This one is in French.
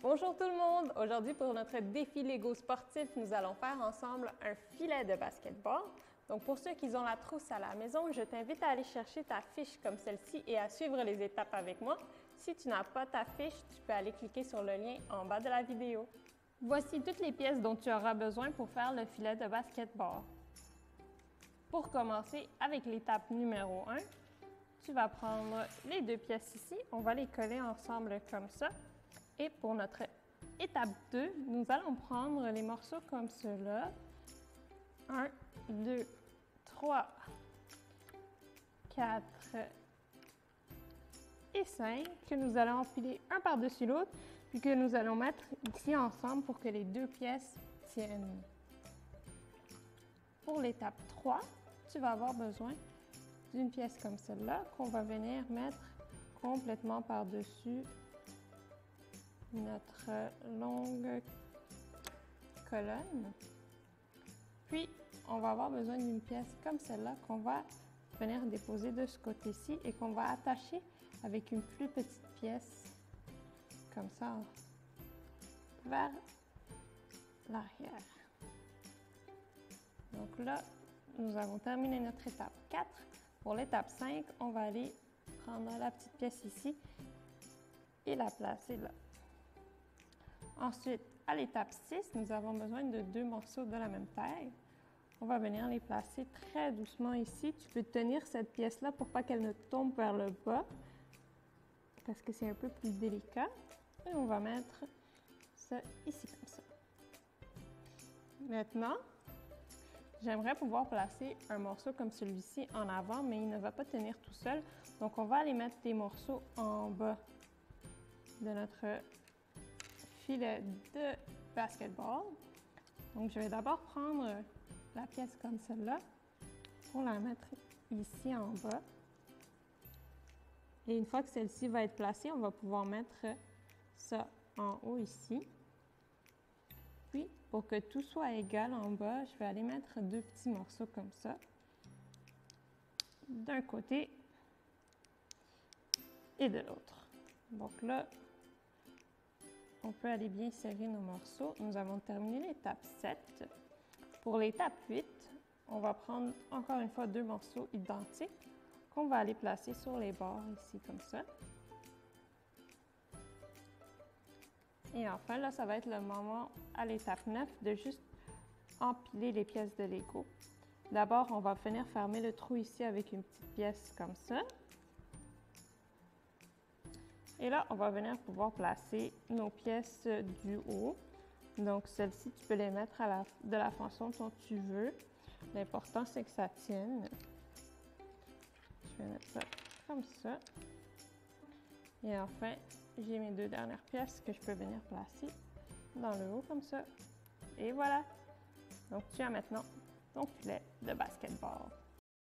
Bonjour tout le monde! Aujourd'hui, pour notre défi Lego sportif, nous allons faire ensemble un filet de basketball. Donc, pour ceux qui ont la trousse à la maison, je t'invite à aller chercher ta fiche comme celle-ci et à suivre les étapes avec moi. Si tu n'as pas ta fiche, tu peux aller cliquer sur le lien en bas de la vidéo. Voici toutes les pièces dont tu auras besoin pour faire le filet de basketball. Pour commencer, avec l'étape numéro 1, tu vas prendre les deux pièces ici, on va les coller ensemble comme ça. Et pour notre étape 2, nous allons prendre les morceaux comme cela. 1, 2, 3, 4 et 5 que nous allons empiler un par-dessus l'autre puis que nous allons mettre ici ensemble pour que les deux pièces tiennent. Pour l'étape 3, tu vas avoir besoin d'une pièce comme celle-là qu'on va venir mettre complètement par-dessus notre longue colonne. Puis, on va avoir besoin d'une pièce comme celle-là qu'on va venir déposer de ce côté-ci et qu'on va attacher avec une plus petite pièce, comme ça, vers l'arrière. Donc là, nous avons terminé notre étape 4. Pour l'étape 5, on va aller prendre la petite pièce ici et la placer là. Ensuite, à l'étape 6, nous avons besoin de deux morceaux de la même taille. On va venir les placer très doucement ici. Tu peux tenir cette pièce-là pour pas qu'elle ne tombe vers le bas, parce que c'est un peu plus délicat. Et on va mettre ça ici comme ça. Maintenant, j'aimerais pouvoir placer un morceau comme celui-ci en avant, mais il ne va pas tenir tout seul. Donc, on va aller mettre des morceaux en bas de notre filet de basketball. Donc, je vais d'abord prendre la pièce comme celle-là pour la mettre ici en bas. Et une fois que celle-ci va être placée, on va pouvoir mettre ça en haut ici. Puis, pour que tout soit égal en bas, je vais aller mettre deux petits morceaux comme ça, d'un côté et de l'autre. Donc là, on peut aller bien serrer nos morceaux. Nous avons terminé l'étape 7. Pour l'étape 8, on va prendre encore une fois deux morceaux identiques qu'on va aller placer sur les bords ici comme ça. Et enfin, là, ça va être le moment à l'étape 9 de juste empiler les pièces de Lego. D'abord, on va venir fermer le trou ici avec une petite pièce comme ça. Et là, on va venir pouvoir placer nos pièces du haut. Donc, celles-ci, tu peux les mettre de la façon dont tu veux. L'important, c'est que ça tienne. Je vais mettre ça comme ça. Et enfin, j'ai mes deux dernières pièces que je peux venir placer dans le haut comme ça. Et voilà! Donc, tu as maintenant ton filet de basketball.